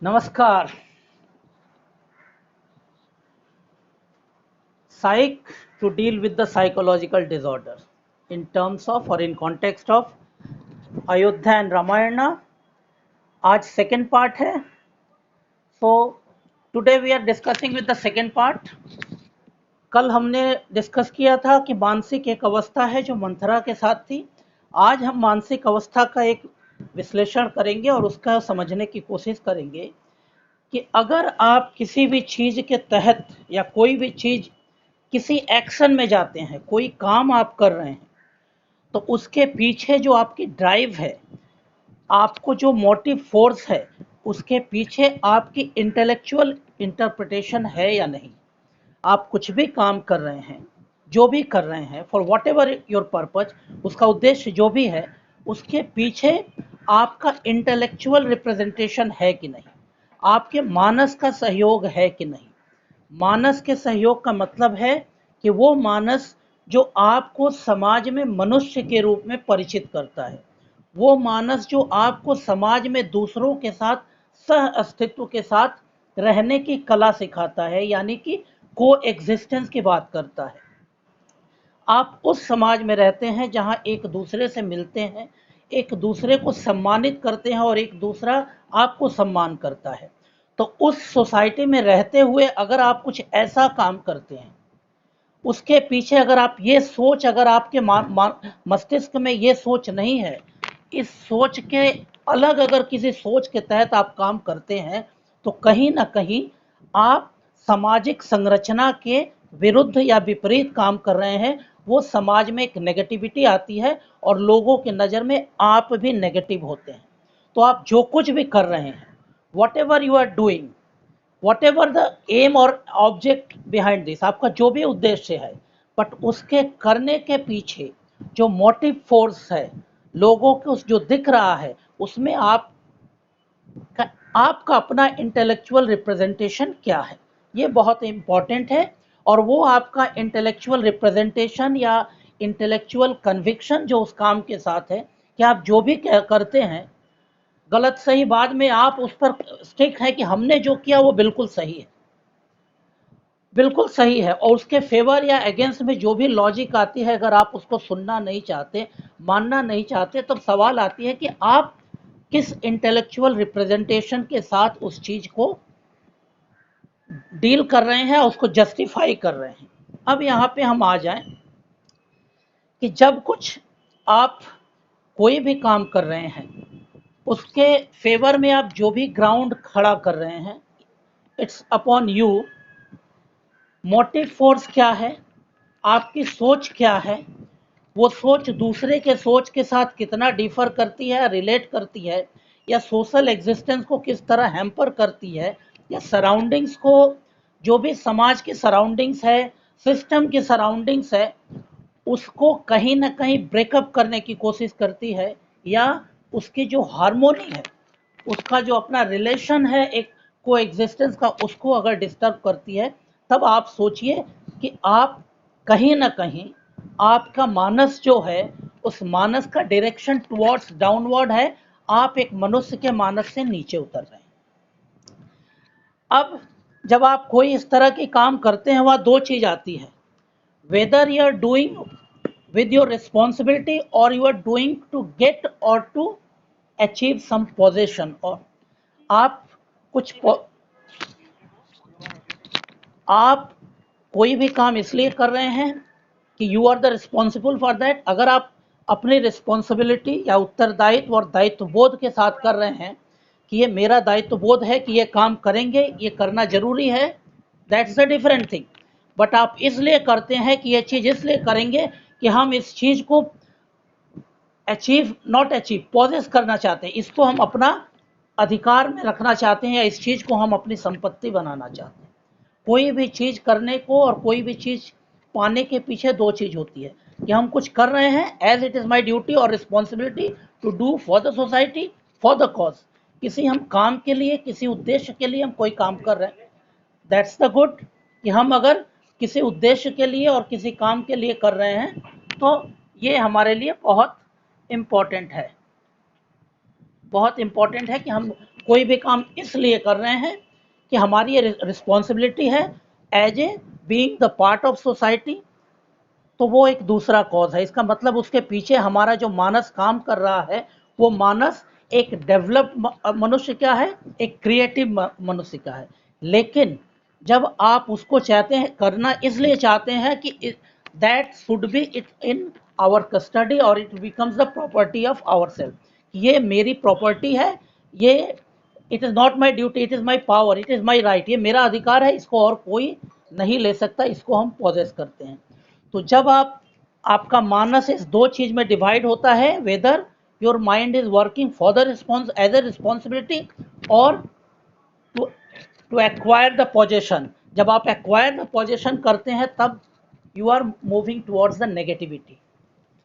नमस्कार। Psych to deal with the psychological disorder in terms of or in context of Ayodhya and Ramayana. आज second part है। So today we are discussing with the second part. कल हमने discuss किया था कि मानसिक एक अवस्था है जो मंथरा के साथ थी। आज हम मानसिक अवस्था का एक विश्लेषण करेंगे और उसका समझने की कोशिश करेंगे कि अगर आप किसी भी चीज़ के तहत या कोई भी चीज़ किसी एक्शन में जाते हैं, कोई काम आप कर रहे हैं, तो उसके पीछे जो आपकी ड्राइव है, आपको जो मोटिव फोर्स है, उसके पीछे आपकी इंटेलेक्चुअल इंटरप्रिटेशन है या नहीं। आप कुछ भी काम कर रहे हैं, जो भी कर रहे हैं, for what ever your purpose, उसका उद्देश्य जो भी है, उसके पीछे आपका इंटेलेक्चुअल रिप्रेजेंटेशन है कि नहीं, आपके मानस का सहयोग है कि नहीं। मानस के सहयोग का मतलब है कि वो मानस जो आपको समाज में मनुष्य के रूप में परिचित करता है, वो मानस जो आपको समाज में दूसरों के साथ सह अस्तित्व के साथ रहने की कला सिखाता है, यानी कि को एग्जिस्टेंस की बात करता है। आप उस समाज में रहते हैं जहां एक दूसरे से मिलते हैं, एक दूसरे को सम्मानित करते हैं और एक दूसरा आपको सम्मान करता है। तो उस सोसाइटी में रहते हुए अगर आप कुछ ऐसा काम करते हैं, उसके पीछे अगर आप ये सोच, अगर आपके मस्तिष्क में ये सोच नहीं है, इस सोच के अलग अगर किसी सोच के तहत आप काम करते हैं, तो कहीं ना कहीं आप सामाजिक संरचना के विरुद्ध या विपरीत काम कर रहे हैं। वो समाज में एक नेगेटिविटी आती है और लोगों के नज़र में आप भी नेगेटिव होते हैं। तो आप जो कुछ भी कर रहे हैं, whatever you are doing, whatever the aim और ऑब्जेक्ट बिहाइंड दिस, आपका जो भी उद्देश्य है, बट उसके करने के पीछे जो मोटिव फोर्स है, लोगों को जो दिख रहा है, उसमें आपका अपना इंटेलेक्चुअल रिप्रेजेंटेशन क्या है, ये बहुत इंपॉर्टेंट है। और वो आपका इंटेलेक्चुअल रिप्रेजेंटेशन या इंटेलेक्चुअल कन्विक्शन जो उस काम के साथ है, कि आप जो भी करते हैं, गलत सही बाद में आप उस पर स्टिक है कि हमने जो किया वो बिल्कुल सही है, बिल्कुल सही है। और उसके फेवर या अगेंस्ट में जो भी लॉजिक आती है, अगर आप उसको सुनना नहीं चाहते, मानना नहीं चाहते, तब सवाल आती है कि आप किस इंटेलेक्चुअल रिप्रेजेंटेशन के साथ उस चीज को डील कर रहे हैं, उसको जस्टिफाई कर रहे हैं। अब यहाँ पे हम आ जाएं कि जब कुछ आप कोई भी काम कर रहे हैं, उसके फेवर में आप जो भी ग्राउंड खड़ा कर रहे हैं, it's upon you. Motive force क्या है, आपकी सोच क्या है, वो सोच दूसरे के सोच के साथ कितना डिफर करती है, रिलेट करती है, या सोशल एग्जिस्टेंस को किस तरह हैम्पर करती है, या सराउंडिंग्स को, जो भी समाज की सराउंडिंग्स है, सिस्टम की सराउंडिंग्स है, उसको कहीं ना कहीं ब्रेकअप करने की कोशिश करती है, या उसकी जो हार्मोनी है, उसका जो अपना रिलेशन है एक को एग्जिस्टेंस का, उसको अगर डिस्टर्ब करती है, तब आप सोचिए कि आप कहीं ना कहीं आपका मानस जो है, उस मानस का डायरेक्शन टुवर्ड्स डाउनवर्ड है। आप एक मनुष्य के मानस से नीचे उतर रहे हैं। अब जब आप कोई इस तरह की काम करते हैं, वह दो चीज आती है, whether you are doing with your responsibility or you are doing to get or to achieve some possession, और आप कुछ आप कोई भी काम इसलिए कर रहे हैं कि you are the responsible for that. अगर आप अपनी रिस्पॉन्सिबिलिटी या उत्तरदायित्व और दायित्व बोध के साथ कर रहे हैं कि ये मेरा दायित्व बोध है कि ये काम करेंगे, ये करना जरूरी है, that's a different thing. But आप इसलिए करते हैं कि ये चीज़ इसलिए करेंगे कि हम इस चीज़ को अचीव, नॉट अचीव, पॉजेस करना चाहते हैं, इसको हम अपना अधिकार में रखना चाहते हैं, या इस चीज़ को हम अपनी संपत्ति बनाना चाहते हैं। कोई भी चीज़ करने को और कोई भी चीज़ पाने के पीछे दो चीज़ होती है, कि हम कुछ कर रहे हैं as it is my duty और responsibility to do for the society, for the cause. किसी हम काम के लिए, किसी उद्देश्य के लिए हम कोई काम कर रहे हैं, दैट्स द गुड। कि हम अगर किसी उद्देश्य के लिए और किसी काम के लिए कर रहे हैं, तो ये हमारे लिए बहुत इम्पॉर्टेंट है, बहुत इम्पॉर्टेंट है कि हम कोई भी काम इसलिए कर रहे हैं कि हमारी ये रिस्पॉन्सिबिलिटी है as a being the part of society, तो वो एक दूसरा कॉज है। इसका मतलब उसके पीछे हमारा जो मानस काम कर रहा है, वो मानस एक डेवलप्ड मनुष्य का है, एक क्रिएटिव मनुष्य का है। लेकिन जब आप उसको चाहते हैं करना, इसलिए चाहते हैं कि that should be it in our custody और it becomes the property of our self, ये मेरी प्रॉपर्टी है, ये it is not my duty, it is my power, it is my right, ये मेरा अधिकार है, इसको और कोई नहीं ले सकता, इसको हम पॉजेस करते हैं। तो जब आपका मानस इस दो चीज में डिवाइड होता है, whether your mind is working for the response as a responsibility और टू एक्वायर द पोजेशन, जब आप एक्वायर द पोजेशन करते हैं तब you are moving towards the negativity,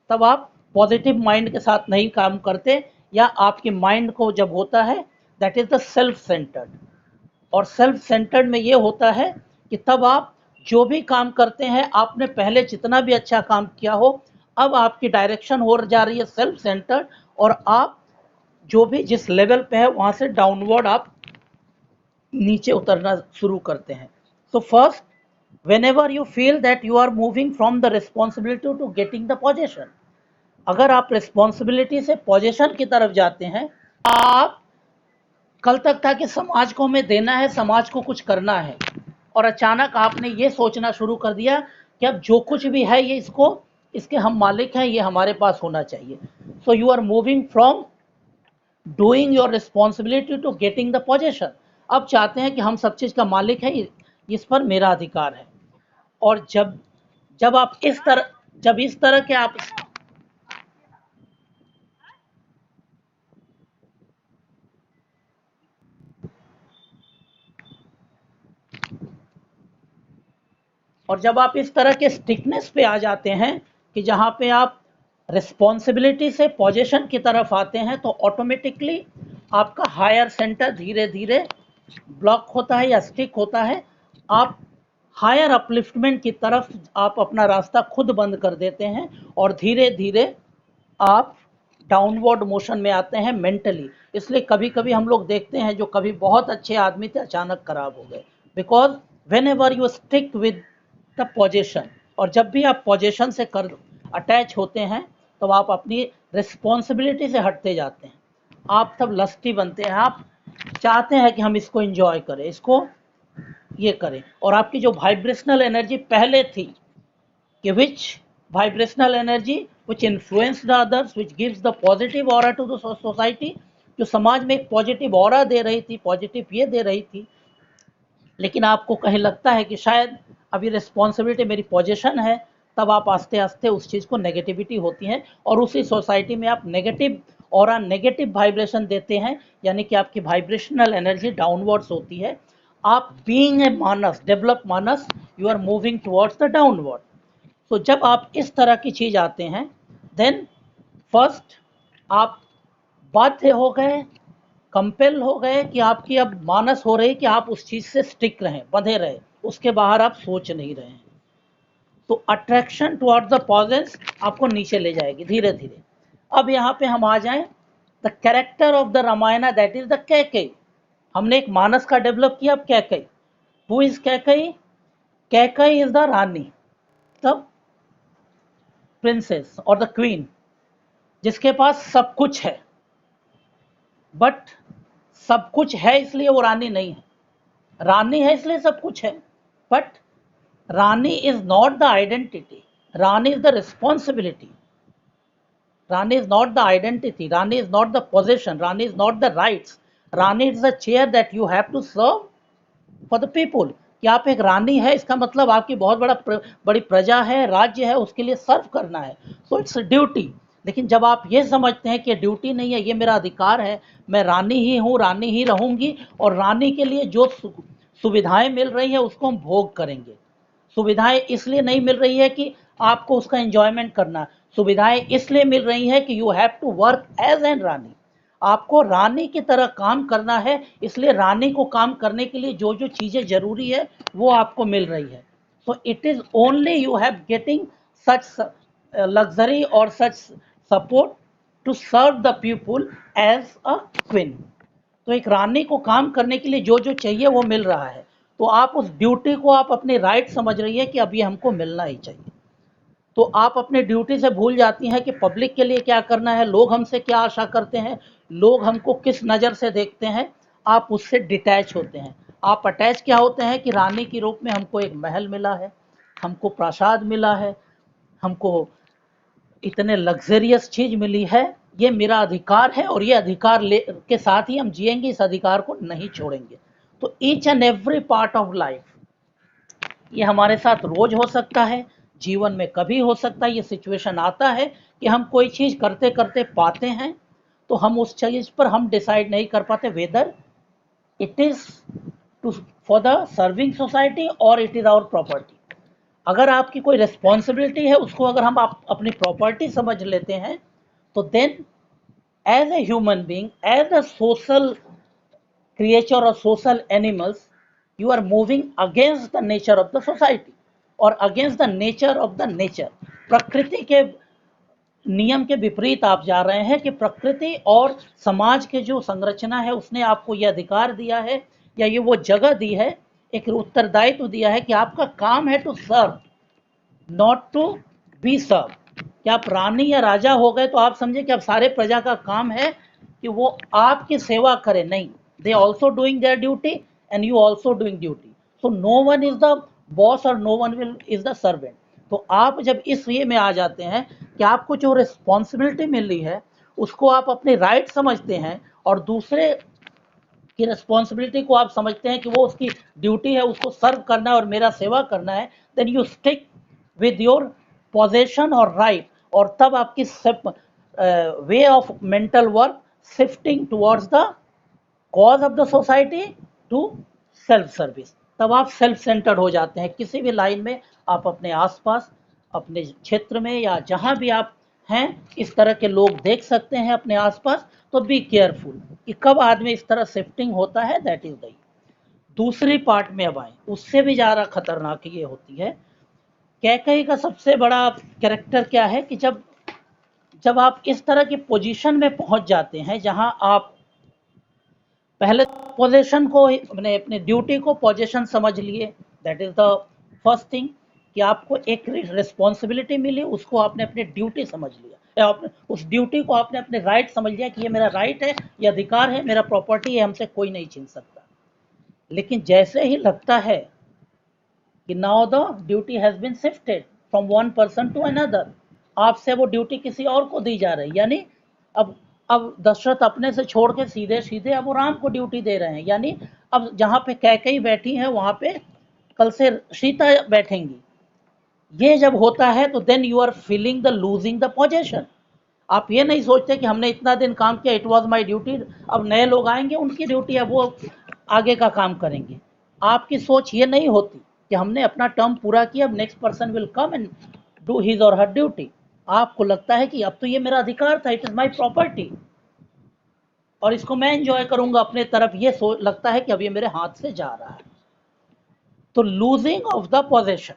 तब आप पॉजिटिव माइंड के साथ नहीं काम करते, या आपके माइंड को जब होता है that is the self centred. और सेल्फ सेंटर्ड में ये होता है कि तब आप जो भी काम करते हैं, आपने पहले जितना भी अच्छा काम किया हो, अब आपकी डायरेक्शन हो जा रही है सेल्फ सेंटर्ड, और आप जो भी जिस लेवल पे है वहाँ से डाउनवर्ड आप नीचे उतरना शुरू करते हैं। So first, whenever you feel that you are moving from the responsibility to getting the possession, अगर आप रिस्पॉन्सिबिलिटी से पोजीशन की तरफ जाते हैं, आप कल तक था कि समाज को हमें देना है, समाज को कुछ करना है, और अचानक आपने ये सोचना शुरू कर दिया कि अब जो कुछ भी है ये इसके हम मालिक हैं, ये हमारे पास होना चाहिए। So you are moving from doing your responsibility to getting the position. अब चाहते हैं कि हम सब चीज़ का मालिक है, इस पर मेरा अधिकार है। और जब आप इस तरह के आप और जब आप इस तरह के स्टिकनेस पे आ जाते हैं कि जहाँ पे आप रिस्पॉन्सिबिलिटी से पोजीशन की तरफ आते हैं, तो ऑटोमेटिकली आपका हायर सेंटर धीरे धीरे ब्लॉक होता है या स्टिक होता है। आप हायर अपलिफ्टमेंट की तरफ आप अपना रास्ता खुद बंद कर देते हैं और धीरे धीरे आप डाउनवर्ड मोशन में आते हैं मेंटली। इसलिए कभी कभी हम लोग देखते हैं जो कभी बहुत अच्छे आदमी थे अचानक खराब हो गए, because when ever you stick with the position, और जब भी आप पोजीशन से अटैच होते हैं तो आप अपनी रिस्पॉन्सिबिलिटी से हटते जाते हैं, आप तब लस्टी बनते हैं, आप चाहते हैं कि हम इसको एंजॉय करें, इसको ये करें। और आपकी जो वाइब्रेशनल एनर्जी पहले थी कि विच vibrational energy which influence the others, which gives the positive aura to the society, जो समाज में एक पॉजिटिव ऑरा दे रही थी, पॉजिटिव ये दे रही थी, लेकिन आपको कहीं लगता है कि शायद अभी रिस्पॉन्सिबिलिटी मेरी पोजीशन है, तब आप आस्ते आस्ते उस चीज़ को नेगेटिविटी होती है और उसी सोसाइटी में आप नेगेटिव ऑरा, नेगेटिव वाइब्रेशन देते हैं, यानी कि आपकी वाइब्रेशनल एनर्जी डाउनवर्ड्स होती है। आप बीइंग ए मानस, डेवलप मानस, you are moving towards the downward. तो जब आप इस तरह की चीज़ आते हैं, देन फर्स्ट आप बाध्य हो गए, कंपेल हो गए कि आपकी अब मानस हो रही कि आप उस चीज़ से स्टिक रहें, बंधे रहे, उसके बाहर आप सोच नहीं रहे हैं। तो अट्रैक्शन टुवर्ड्स द पॉजेंस आपको नीचे ले जाएगी धीरे धीरे। अब यहाँ पे हम आ जाएं, the character of the Ramayana, that is the Kaikeyi. हमने एक मानस का डेवलप किया। अब Kaikeyi, who is Kaikeyi? Kaikeyi is the rani, तब प्रिंसेस और द क्वीन, जिसके पास सब कुछ है, बट सब कुछ है इसलिए वो रानी नहीं है। रानी है इसलिए सब कुछ है, but rani is not the identity, rani is the responsibility, rani is not the identity, rani is not the position, rani is not the rights, rani is the chair that you have to serve for the people. कि आप एक रानी है, इसका मतलब आपकी बहुत बड़ी प्रजा है, राज्य है, उसके लिए सर्व करना है, सो इट्स ड्यूटी। लेकिन जब आप ये समझते हैं कि ड्यूटी नहीं है, ये मेरा अधिकार है, मैं रानी ही हूँ, रानी ही रहूँगी, और रानी के लिए जो सुविधाएं मिल रही है उसको हम भोग करेंगे। सुविधाएं इसलिए नहीं मिल रही है कि आपको उसका एंजॉयमेंट करना, सुविधाएं इसलिए मिल रही है कि you have to work as an rani, आपको रानी की तरह काम करना है, इसलिए रानी को काम करने के लिए जो जो चीज़ें जरूरी है वो आपको मिल रही है। So it is only you have getting such luxury और such support to serve the people as a queen. तो एक रानी को काम करने के लिए जो जो चाहिए वो मिल रहा है, तो आप उस ड्यूटी को आप अपनी राइट समझ रही है कि अब ये हमको मिलना ही चाहिए। तो आप अपने ड्यूटी से भूल जाती हैं कि पब्लिक के लिए क्या करना है, लोग हमसे क्या आशा करते हैं, लोग हमको किस नज़र से देखते हैं। आप उससे डिटैच होते हैं। आप अटैच क्या होते हैं कि रानी के रूप में हमको एक महल मिला है, हमको प्रासाद मिला है, हमको इतने लग्जरियस चीज मिली है, ये मेरा अधिकार है और ये अधिकार के साथ ही हम जिएंगे, इस अधिकार को नहीं छोड़ेंगे। तो each and every part of life, ये हमारे साथ रोज हो सकता है, जीवन में कभी हो सकता है। ये सिचुएशन आता है कि हम कोई चीज करते करते पाते हैं, तो हम उस चीज पर हम डिसाइड नहीं कर पाते whether it is to for the serving society और इट इज आवर प्रॉपर्टी। अगर आपकी कोई रिस्पॉन्सिबिलिटी है, उसको अगर हम आप अपनी प्रॉपर्टी समझ लेते हैं, तो then as a human being, as a social creature or social animals, you are moving against the nature of the society और against the nature of the nature। प्रकृति के नियम के विपरीत आप जा रहे हैं कि प्रकृति और समाज के जो संरचना है उसने आपको यह अधिकार दिया है या ये वो जगह दी है, एक उत्तरदायित्व दिया है कि आपका काम है to serve, not to be serve. कि आप रानी या राजा हो गए तो आप समझे कि अब सारे प्रजा का काम है कि वो आपकी सेवा करे, नहीं, they also doing their duty and you also doing duty, so no one is the boss or no one will is the servant। तो आप जब इस ये में आ जाते हैं कि आपको जो रिस्पॉन्सिबिलिटी मिली है उसको आप अपने राइट समझते हैं और दूसरे की रिस्पॉन्सिबिलिटी को आप समझते हैं कि वो उसकी ड्यूटी है, उसको सर्व करना है और मेरा सेवा करना है, then you stick with your possession और राइट। और तब आपकी way of mental work shifting towards the cause of the society to self service. तब आप सेल्फ सेंटर्ड हो जाते हैं। किसी भी लाइन में आप अपने आसपास, अपने क्षेत्र में या जहां भी आप हैं, इस तरह के लोग देख सकते हैं अपने आसपास, तो बी केयरफुल कि कब आदमी इस तरह शिफ्टिंग होता है। दैट इज द दूसरी पार्ट में अब आए, उससे भी ज़्यादा खतरनाक ये होती है। कैकेयी का सबसे बड़ा कैरेक्टर क्या है कि जब आप इस तरह की पोजीशन में पहुंच जाते हैं जहां आप पहले पोजीशन को अपने ड्यूटी को पोजीशन समझ लिए, that is the first thing कि आपको एक रिस्पॉन्सिबिलिटी मिली, उसको आपने अपनी ड्यूटी समझ लिया, या उस ड्यूटी को आपने अपने राइट समझ लिया कि ये मेरा राइट है, ये अधिकार है, मेरा प्रॉपर्टी है, हमसे कोई नहीं छीन सकता। लेकिन जैसे ही लगता है कि now the duty has been shifted from one person to another, आपसे वो ड्यूटी किसी और को दी जा रही, यानी अब दशरथ अपने से छोड़ के सीधे सीधे अब वो राम को ड्यूटी दे रहे हैं, यानी अब जहाँ पे कैकेयी बैठी है वहाँ पे कल से सीता बैठेंगी। ये जब होता है तो then you are feeling the losing the position. आप ये नहीं सोचते कि हमने इतना दिन काम किया, इट वॉज माई ड्यूटी, अब नए लोग आएंगे, उनकी ड्यूटी है, वो आगे का काम करेंगे। आपकी सोच ये नहीं होती कि हमने अपना टर्म पूरा किया, अब next person will come and do his और हर ड्यूटी। आपको लगता है कि अब तो ये मेरा अधिकार था, इट इज माई प्रॉपर्टी और इसको मैं एंजॉय करूंगा अपने तरफ, ये लगता है कि अब ये मेरे हाथ से जा रहा है। तो लूजिंग ऑफ द पोजीशन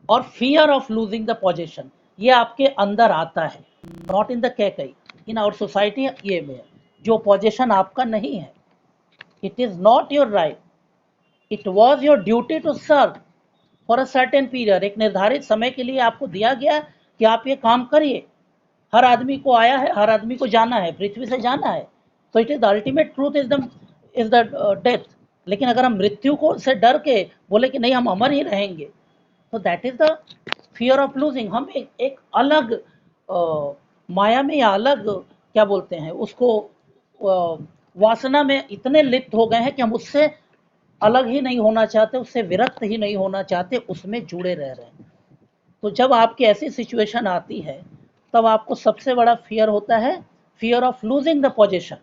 और fear of losing the position, ये आपके अंदर आता है, not in the Kaikeyi, in our society. ये में जो पोजीशन आपका नहीं है, it is not your right, it was your duty to serve for a certain period. एक निर्धारित समय के लिए आपको दिया गया कि आप ये काम करिए। हर आदमी को आया है, हर आदमी को जाना है, पृथ्वी से जाना है, तो it is the ultimate truth is the death. लेकिन अगर हम मृत्यु को से डर के बोले कि नहीं हम अमर ही रहेंगे, तो that is the fear of losing. हम एक अलग माया में या अलग क्या बोलते हैं उसको, वासना में इतने लिप्त हो गए हैं कि हम उससे अलग ही नहीं होना चाहते, उससे विरक्त ही नहीं होना चाहते, उसमें जुड़े रह रहे हैं। तो जब आपकी ऐसी सिचुएशन आती है तब आपको सबसे बड़ा फियर होता है, fear of losing the position.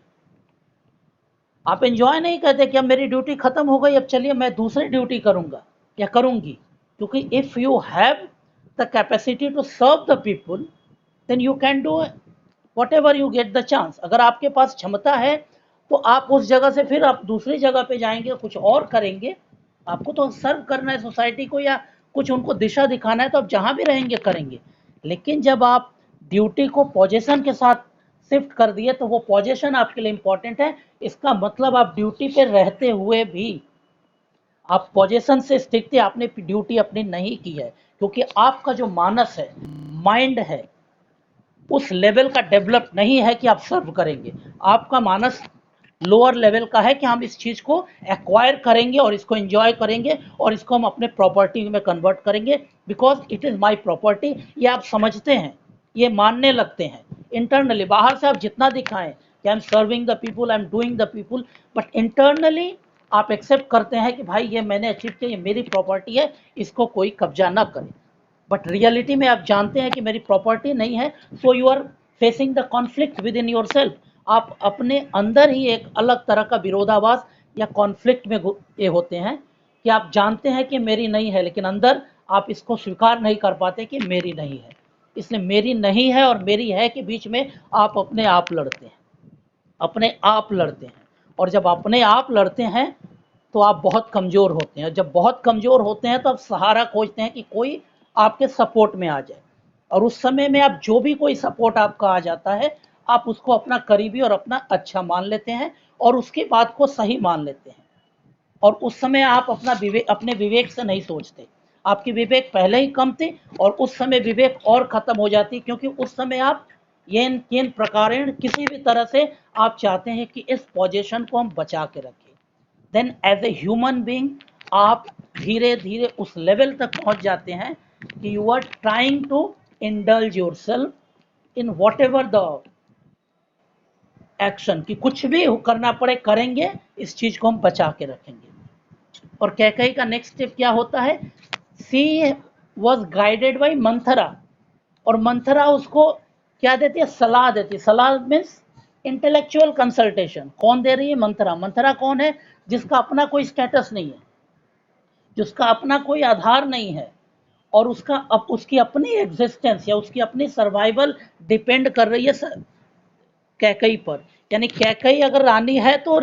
आप एंजॉय नहीं करते कि अब मेरी ड्यूटी खत्म हो गई, अब चलिए मैं दूसरी ड्यूटी करूंगा या करूंगी, क्योंकि if you have the capacity to serve the people then you can do whatever you get the chance. अगर आपके पास क्षमता है तो आप उस जगह से फिर आप दूसरी जगह पे जाएंगे, कुछ और करेंगे। आपको तो सर्व करना है सोसाइटी को या कुछ उनको दिशा दिखाना है, तो आप जहां भी रहेंगे करेंगे। लेकिन जब आप ड्यूटी को पोजीशन के साथ शिफ्ट कर दिए तो वो पोजीशन आपके लिए इंपॉर्टेंट है। इसका मतलब आप ड्यूटी पे रहते हुए भी आप पोजीशन से स्टिक थे, आपने ड्यूटी अपनी नहीं की है, क्योंकि आपका जो मानस है, माइंड है, उस लेवल का डेवलप नहीं है कि आप सर्व करेंगे। आपका मानस लोअर लेवल का है कि हम इस चीज़ को एक्वायर करेंगे और इसको एंजॉय करेंगे और इसको हम अपने प्रॉपर्टी में कन्वर्ट करेंगे, because it is my property. ये आप समझते हैं, ये मानने लगते हैं इंटरनली। बाहर से आप जितना दिखाएं कि I am serving the people, I am doing the people, but internally आप एक्सेप्ट करते हैं कि भाई ये मैंने अचीव किया, ये मेरी प्रॉपर्टी है, इसको कोई कब्जा ना करे। बट रियलिटी में आप जानते हैं कि मेरी प्रॉपर्टी नहीं है, so you are facing the conflict with in your self. आप अपने अंदर ही एक अलग तरह का विरोधाभास या कॉन्फ्लिक्ट में ये होते हैं कि आप जानते हैं कि मेरी नहीं है, लेकिन अंदर आप इसको स्वीकार नहीं कर पाते कि मेरी नहीं है। इसलिए मेरी नहीं है और मेरी है के बीच में आप अपने आप लड़ते हैं, अपने आप लड़ते हैं। और जब अपने आप लड़ते हैं तो आप बहुत कमज़ोर होते हैं। जब बहुत कमज़ोर होते हैं तो आप सहारा खोजते हैं कि कोई आपके सपोर्ट में आ जाए, और उस समय में आप जो भी कोई सपोर्ट आपका आ जाता है, आप उसको अपना करीबी और अपना अच्छा मान लेते हैं और उसकी बात को सही मान लेते हैं। और उस समय आप अपने विवेक से नहीं सोचते। आपकी विवेक पहले ही कम थे और उस समय विवेक और ख़त्म हो जाती, क्योंकि उस समय आप येन प्रकारेण किसी भी तरह से आप चाहते हैं कि इस पोजीशन को हम बचा के रखें। Then as a human being आप धीरे धीरे उस लेवल तक पहुंच जाते हैं कि you are trying to indulge yourself in whatever the action, कि कुछ भी करना पड़े करेंगे, इस चीज को हम बचा के रखेंगे। और कैकेयी का नेक्स्ट स्टेप क्या होता है? सी वॉज गाइडेड बाई मंथरा, और मंथरा उसको क्या देती है? सलाह देती है। सलाह मीन्स इंटेलेक्चुअल कंसल्टेशन। कौन दे रही है? मंथरा। मंथरा कौन है? जिसका अपना कोई स्टेटस नहीं है, जिसका अपना कोई आधार नहीं है, और उसकी अपनी एग्जिस्टेंस या उसकी अपनी सर्वाइवल डिपेंड कर रही है कैकेयी पर। यानी कैकेयी अगर रानी है तो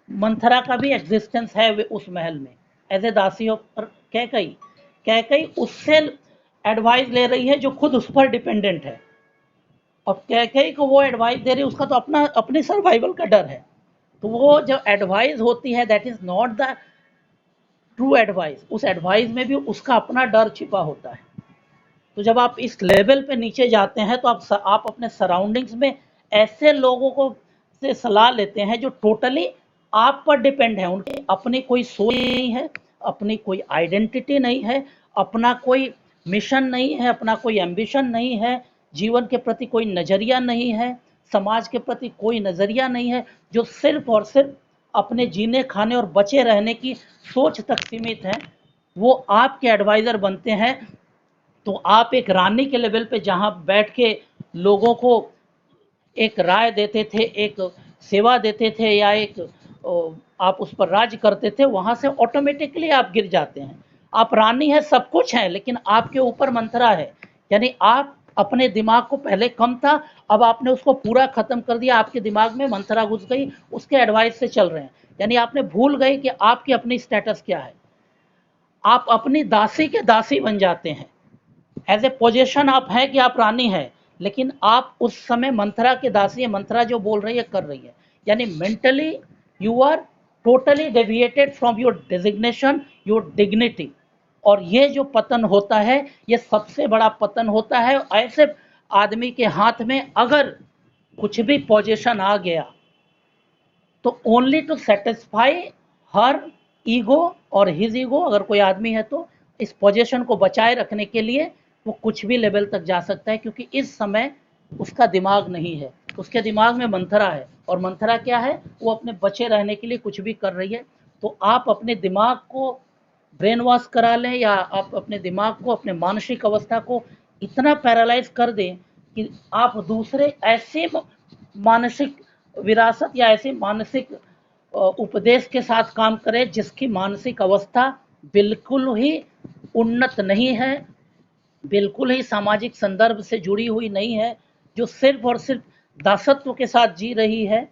मंथरा का भी एग्जिस्टेंस है उस महल में एज ए दासी ऑफ कैकेयी। कैकेयी उससे एडवाइस ले रही है जो खुद उस पर डिपेंडेंट है, और कैकेयी को वो एडवाइस दे रही है, उसका तो अपनी सर्वाइवल का डर है। तो वो जो एडवाइस होती है that is not the true advice. उस एडवाइस में भी उसका अपना डर छिपा होता है। तो जब आप इस लेवल पे नीचे जाते हैं तो आप अपने सराउंडिंग्स में ऐसे लोगों को से सलाह लेते हैं जो टोटली आप पर डिपेंड है। उनकी अपनी कोई सोच नहीं है, अपनी कोई आइडेंटिटी नहीं है, अपना कोई मिशन नहीं है, अपना कोई एम्बिशन नहीं है, जीवन के प्रति कोई नज़रिया नहीं है, समाज के प्रति कोई नज़रिया नहीं है, जो सिर्फ और सिर्फ अपने जीने खाने और बचे रहने की सोच तक सीमित है, वो आपके एडवाइज़र बनते हैं। तो आप एक रानी के लेवल पे जहाँ बैठ के लोगों को एक राय देते थे, एक सेवा देते थे, या आप उस पर राज करते थे, वहाँ से ऑटोमेटिकली आप गिर जाते हैं। आप रानी है, सब कुछ है, लेकिन आपके ऊपर मंथरा है। यानी आप अपने दिमाग को पहले कम था, अब आपने उसको पूरा ख़त्म कर दिया। आपके दिमाग में मंथरा घुस गई, उसके एडवाइस से चल रहे हैं। यानी आपने भूल गए कि आपकी अपनी स्टेटस क्या है। आप अपनी दासी के दासी बन जाते हैं। एज ए पोजीशन आप हैं कि आप रानी हैं, लेकिन आप उस समय मंथरा के दासी है। मंथरा जो बोल रही है कर रही है। यानी mentally you are totally deviated from your designation, your dignity. और ये जो पतन होता है, ये सबसे बड़ा पतन होता है ऐसे आदमी के हाथ में। अगर कुछ भी पोजीशन आ गया तो only to satisfy her ego और हिज ईगो, अगर कोई आदमी है तो इस पोजीशन को बचाए रखने के लिए वो कुछ भी लेवल तक जा सकता है, क्योंकि इस समय उसका दिमाग नहीं है, उसके दिमाग में मंथरा है। और मंथरा क्या है? वो अपने बचे रहने के लिए कुछ भी कर रही है। तो आप अपने दिमाग को ब्रेन वॉश करा लें, या आप अपने दिमाग को, अपने मानसिक अवस्था को इतना पैरालाइज कर दें कि आप दूसरे ऐसे मानसिक विरासत या ऐसे मानसिक उपदेश के साथ काम करें जिसकी मानसिक अवस्था बिल्कुल ही उन्नत नहीं है, बिल्कुल ही सामाजिक संदर्भ से जुड़ी हुई नहीं है, जो सिर्फ और सिर्फ दासत्व के साथ जी रही है।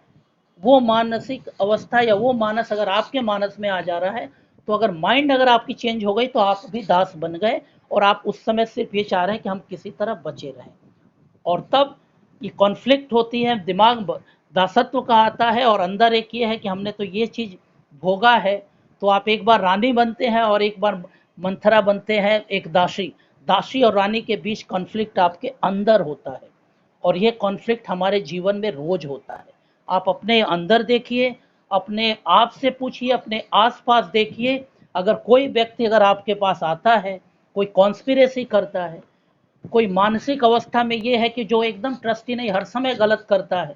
वो मानसिक अवस्था या वो मानस अगर आपके मानस में आ जा रहा है, तो अगर माइंड अगर आपकी चेंज हो गई तो आप भी दास बन गए, और आप उस समय सिर्फ ये चाह रहे हैं कि हम किसी तरह बचे रहें। और तब ये कॉन्फ्लिक्ट होती है, दिमाग दासत्व का आता है, और अंदर एक ये है कि हमने तो ये चीज़ भोगा है। तो आप एक बार रानी बनते हैं और एक बार मंथरा बनते हैं, एक दासी। दासी और रानी के बीच कॉन्फ्लिक्ट आपके अंदर होता है, और ये कॉन्फ्लिक्ट हमारे जीवन में रोज होता है। आप अपने अंदर देखिए, अपने आप से पूछिए, अपने आसपास देखिए। अगर कोई व्यक्ति अगर आपके पास आता है, कोई कॉन्स्पिरेसी करता है, कोई मानसिक अवस्था में ये है कि जो एकदम ट्रस्टी नहीं, हर समय गलत करता है,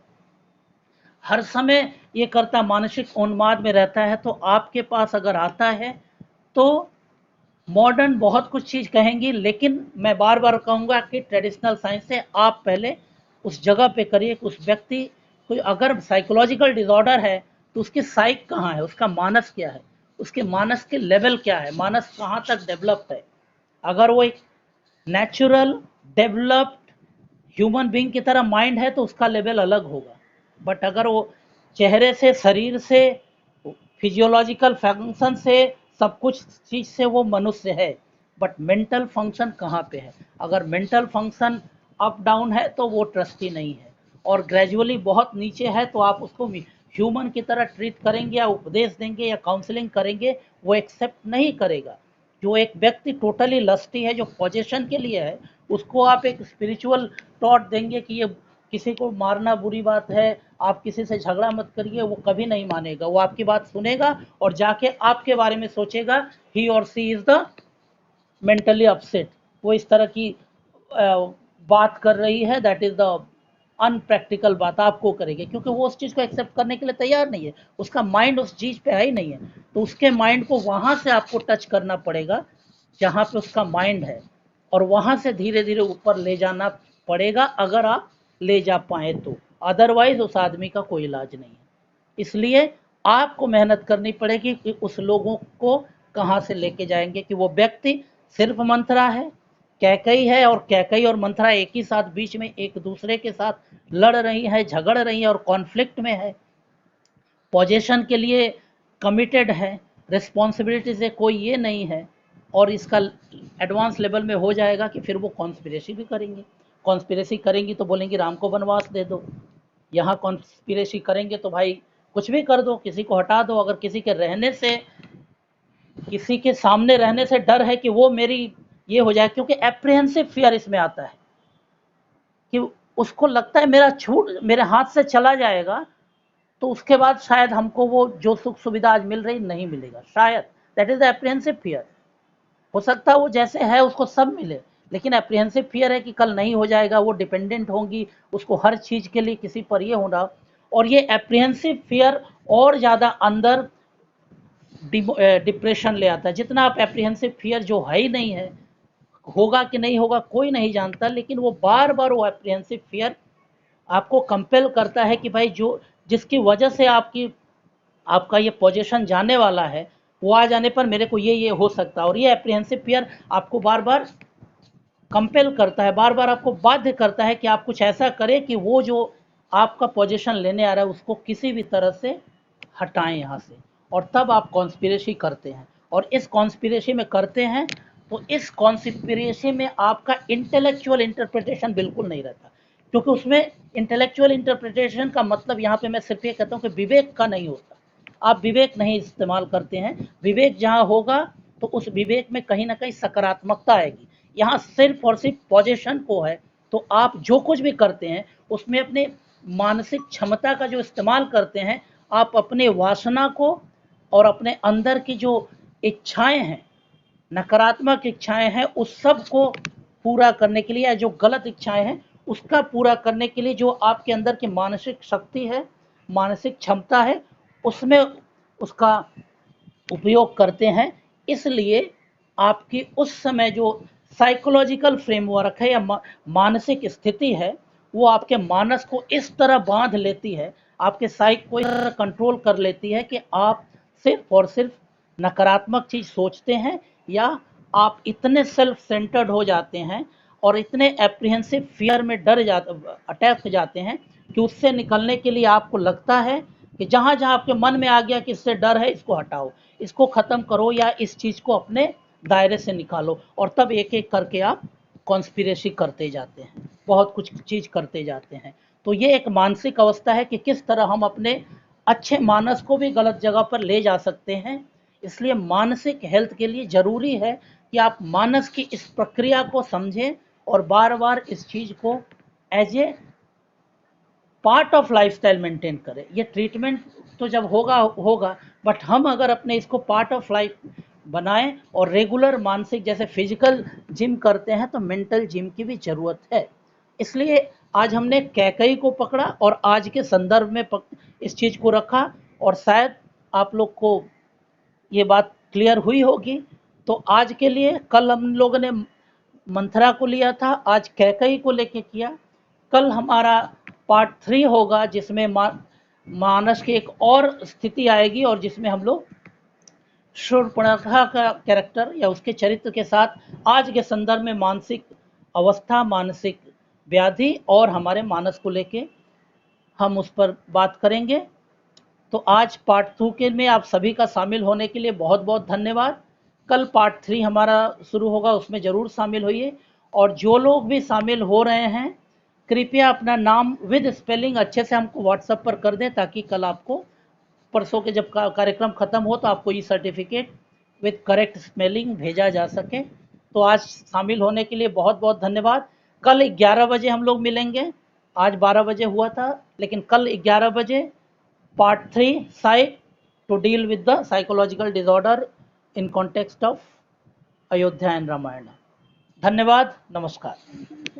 हर समय ये करता, मानसिक उन्माद में रहता है, तो आपके पास अगर आता है तो मॉडर्न बहुत कुछ चीज़ कहेंगी, लेकिन मैं बार बार कहूँगा कि ट्रेडिशनल साइंस से आप पहले उस जगह पे करिए कि उस व्यक्ति कोई अगर साइकोलॉजिकल डिसऑर्डर है तो उसकी साइक कहाँ है, उसका मानस क्या है, उसके मानस के लेवल क्या है, मानस कहाँ तक डेवलप्ड है। अगर वो एक नेचुरल डेवलप्ड ह्यूमन बीइंग की तरह माइंड है तो उसका लेवल अलग होगा। बट अगर वो चेहरे से, शरीर से, फिजियोलॉजिकल फंक्शन से, सब कुछ चीज़ से वो मनुष्य है, बट मेंटल फंक्शन कहाँ पे है? अगर मेंटल फंक्शन अप डाउन है तो वो ट्रस्टी नहीं है, और ग्रेजुअली बहुत नीचे है तो आप उसको ह्यूमन की तरह ट्रीट करेंगे या उपदेश देंगे या काउंसलिंग करेंगे, वो एक्सेप्ट नहीं करेगा। जो एक व्यक्ति टोटली लस्टी है, जो पोजीशन के लिए है, उसको आप एक स्पिरिचुअल थॉट देंगे कि ये किसी को मारना बुरी बात है, आप किसी से झगड़ा मत करिए, वो कभी नहीं मानेगा। वो आपकी बात सुनेगा और जाके आपके बारे में सोचेगा, ही और सी इज द मेंटली अपसेट, वो इस तरह की बात कर रही है, दैट इज द अनप्रैक्टिकल बात आपको करेगी, क्योंकि वो उस चीज़ को एक्सेप्ट करने के लिए तैयार नहीं है, उसका माइंड उस चीज़ पे है ही नहीं है। तो उसके माइंड को वहाँ से आपको टच करना पड़ेगा जहाँ पे उसका माइंड है, और वहाँ से धीरे धीरे ऊपर ले जाना पड़ेगा, अगर आप ले जा पाए तो। अदरवाइज उस आदमी का कोई इलाज नहीं है। इसलिए आपको मेहनत करनी पड़ेगी कि उस लोगों को कहाँ से लेके जाएंगे कि वो व्यक्ति सिर्फ मंथरा है, कैकई है, और कैकई और मंथरा एक ही साथ बीच में एक दूसरे के साथ लड़ रही है, झगड़ रही है और कॉन्फ्लिक्ट में है, पोजीशन के लिए कमिटेड है, रिस्पॉन्सिबिलिटी से कोई ये नहीं है। और इसका एडवांस लेवल में हो जाएगा कि फिर वो कॉन्स्पिरेसी भी करेंगे। कॉन्स्पिरेसी करेंगी तो बोलेंगी राम को वनवास दे दो, यहाँ कॉन्स्पिरेसी करेंगे तो भाई कुछ भी कर दो, किसी को हटा दो। अगर किसी के रहने से, किसी के सामने रहने से डर है कि वो मेरी ये हो जाए, क्योंकि एप्रीहेंसिव फियर इसमें आता है कि उसको लगता है मेरा छूट मेरे हाथ से चला जाएगा तो उसके बाद शायद हमको वो जो सुख सुविधा आज मिल रही नहीं मिलेगा, शायद। That is the apprehensive fear. हो सकता है वो जैसे है उसको सब मिले, लेकिन एप्रीहेंसिव फियर है कि कल नहीं हो जाएगा, वो डिपेंडेंट होंगी, उसको हर चीज़ के लिए किसी पर ये होना। और ये एप्रीहेंसिव फियर और ज़्यादा अंदर डिप्रेशन ले आता है। जितना आप एप्रीहेंसिव फियर जो है ही नहीं है, होगा कि नहीं होगा कोई नहीं जानता, लेकिन वो बार बार वो एप्रीहेंसिव फियर आपको कंपेल करता है कि भाई जो जिसकी वजह से आपका ये पोजीशन जाने वाला है, वो आ जाने पर मेरे को ये हो सकता है। और ये एप्रीहेंसिव फियर आपको बार बार कंपेल करता है, बार बार आपको बाध्य करता है कि आप कुछ ऐसा करें कि वो जो आपका पोजीशन लेने आ रहा है उसको किसी भी तरह से हटाएं यहाँ से। और तब आप कॉन्स्पिरेसी करते हैं, और इस कॉन्स्पिरेसी में करते हैं तो इस कॉन्स्पिरेसी में आपका इंटेलेक्चुअल इंटरप्रिटेशन बिल्कुल नहीं रहता, क्योंकि उसमें इंटेलेक्चुअल इंटरप्रिटेशन का मतलब यहाँ पे मैं सिर्फ ये कहता हूँ कि विवेक का नहीं होता। आप विवेक नहीं इस्तेमाल करते हैं। विवेक जहाँ होगा तो उस विवेक में कहीं ना कहीं सकारात्मकता आएगी। यहाँ सिर्फ और सिर्फ पोजीशन को है, तो आप जो कुछ भी करते हैं उसमें अपने मानसिक क्षमता का जो इस्तेमाल करते हैं, आप अपने वासना को और अपने अंदर की जो इच्छाएं हैं, नकारात्मक इच्छाएं हैं, उस सब को पूरा करने के लिए, या जो गलत इच्छाएं हैं उसका पूरा करने के लिए, जो आपके अंदर की मानसिक शक्ति है, मानसिक क्षमता है, उसमें उसका उपयोग करते हैं। इसलिए आपकी उस समय जो साइकोलॉजिकल फ्रेमवर्क है या मानसिक स्थिति है, वो आपके मानस को इस तरह बांध लेती है, आपके साइक को इस तरह कंट्रोल कर लेती है कि आप सिर्फ और सिर्फ नकारात्मक चीज़ सोचते हैं, या आप इतने सेल्फ सेंटर्ड हो जाते हैं और इतने एप्रीहेंसिव फियर में डर जाते, अटैक जाते हैं कि उससे निकलने के लिए आपको लगता है कि जहाँ जहाँ आपके मन में आ गया कि इससे डर है, इसको हटाओ, इसको ख़त्म करो, या इस चीज़ को अपने दायरे से निकालो, और तब एक एक करके आप कॉन्स्पिरेसी करते जाते हैं। बहुत कुछ चीज़ करते जाते हैं। तो ये एक मानसिक अवस्था है कि किस तरह हम अपने अच्छे मानस को भी गलत जगह पर ले जा सकते हैं। इसलिए मानसिक हेल्थ के लिए ज़रूरी है कि आप मानस की इस प्रक्रिया को समझें और बार-बार इस चीज़ को as a part of lifestyle maintain करें। ये ट्रीटमेंट तो जब होगा होगा, बट हम अगर अपने इसको पार्ट ऑफ लाइफ बनाएं और रेगुलर मानसिक जैसे फिजिकल जिम करते हैं तो मेंटल जिम की भी ज़रूरत है। इसलिए आज हमने कैकई को पकड़ा और आज के संदर्भ में इस चीज़ को रखा, और शायद आप लोग को ये बात क्लियर हुई होगी। तो आज के लिए कल हम लोगों ने मंथरा को लिया था, आज कैकई को लेके किया। कल हमारा पार्ट 3 होगा जिसमें मानस की एक और स्थिति आएगी और जिसमें हम लोग शूर्पणखा का कैरेक्टर या उसके चरित्र के साथ आज के संदर्भ में मानसिक अवस्था, मानसिक व्याधि और हमारे मानस को लेके हम उस पर बात करेंगे। तो आज पार्ट 2 के में आप सभी का शामिल होने के लिए बहुत बहुत धन्यवाद। कल पार्ट 3 हमारा शुरू होगा, उसमें ज़रूर शामिल होइए। और जो लोग भी शामिल हो रहे हैं कृपया अपना नाम विद स्पेलिंग अच्छे से हमको व्हाट्सएप पर कर दें, ताकि कल आपको परसों के जब कार्यक्रम ख़त्म हो तो आपको ये सर्टिफिकेट विद करेक्ट स्पेलिंग भेजा जा सके। तो आज शामिल होने के लिए बहुत बहुत धन्यवाद। कल 11 बजे हम लोग मिलेंगे। आज 12 बजे हुआ था, लेकिन कल 11 बजे part 3 psych to deal with the psychological disorder in context of Ayodhya and Ramayana. धन्यवाद, नमस्कार।